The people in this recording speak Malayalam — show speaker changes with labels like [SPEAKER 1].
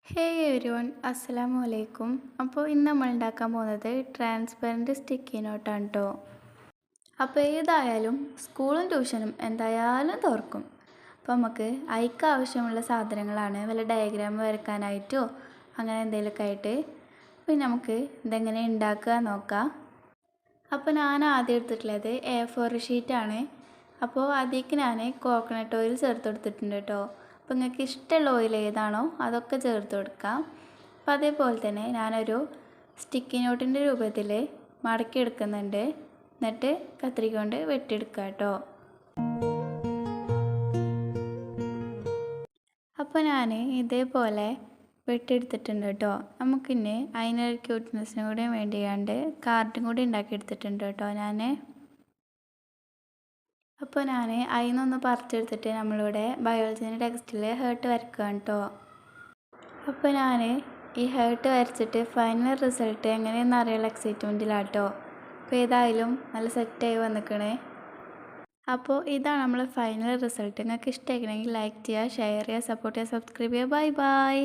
[SPEAKER 1] ഹേയ് എവരിവൺ അസ്സലാമു അലൈക്കും. അപ്പോൾ ഇന്ന് നമ്മൾ ഉണ്ടാക്കാൻ പോകുന്നത് ട്രാൻസ്പെറൻറ്റ് സ്റ്റിക്കി നോട്ടാണ് കേട്ടോ. അപ്പോൾ ഏതായാലും സ്കൂളും ട്യൂഷനും എന്തായാലും തുറക്കും. അപ്പോൾ നമുക്ക് അതിക്ക് ആവശ്യമുള്ള സാധനങ്ങളാണ് വല്ല ഡയഗ്രാം വരയ്ക്കാനായിട്ടോ അങ്ങനെ എന്തെങ്കിലുമൊക്കെ ആയിട്ട്. പിന്നെ നമുക്ക് ഇതെങ്ങനെ ഉണ്ടാക്കുക നോക്കാം. അപ്പോൾ ഞാൻ ആദ്യം എടുത്തിട്ടുള്ളത് A4 ഷീറ്റാണ്. അപ്പോൾ അതിലേക്ക് ഞാൻ കോക്കനട്ട് ഓയിൽ ചേർത്ത് കൊടുത്തിട്ടുണ്ട് കേട്ടോ. അപ്പോൾ നിങ്ങൾക്ക് ഇഷ്ടമുള്ള ഓയിൽ ഏതാണോ അതൊക്കെ ചേർത്ത് കൊടുക്കാം. അപ്പോൾ അതേപോലെ തന്നെ ഞാനൊരു സ്റ്റിക്കി നോട്ടിൻ്റെ രൂപത്തിൽ മടക്കി എടുക്കുന്നുണ്ട്. എന്നിട്ട് കത്രിക കൊണ്ട് വെട്ടിയെടുക്കുക കേട്ടോ. അപ്പോൾ ഞാൻ ഇതേപോലെ വെട്ടിയെടുത്തിട്ടുണ്ട് കേട്ടോ. നമുക്കിന്ന് അതിനൊരു ക്യൂട്ട്നെസ്സിനും കൂടി വേണ്ടിയാണ്ട് കാർഡും കൂടി ഉണ്ടാക്കിയെടുത്തിട്ടുണ്ട് കേട്ടോ ഞാൻ. അപ്പോൾ ഞാൻ അതിൽ നിന്നൊന്ന് പറിച്ചെടുത്തിട്ട് നമ്മളിവിടെ ബയോളജീൻ്റെ ടെക്സ്റ്റിൽ ഹേർട്ട് വരയ്ക്കുകയാണ് കേട്ടോ. അപ്പോൾ ഞാൻ ഈ ഹേർട്ട് വരച്ചിട്ട് ഫൈനൽ റിസൾട്ട് എങ്ങനെയെന്ന് അറിയാനുള്ള എക്സൈറ്റ്മെൻറ്റിലാട്ടോ. അപ്പോൾ ഏതായാലും നല്ല സെറ്റായി വന്നിക്കണേ. അപ്പോൾ ഇതാണ് നമ്മൾ ഫൈനൽ റിസൾട്ട്. നിങ്ങൾക്ക് ഇഷ്ടമായിക്കണമെങ്കിൽ ലൈക്ക് ചെയ്യുക, ഷെയർ ചെയ്യുക, സപ്പോർട്ട് ചെയ്യുക, സബ്സ്ക്രൈബ് ചെയ്യുക. Bye bye.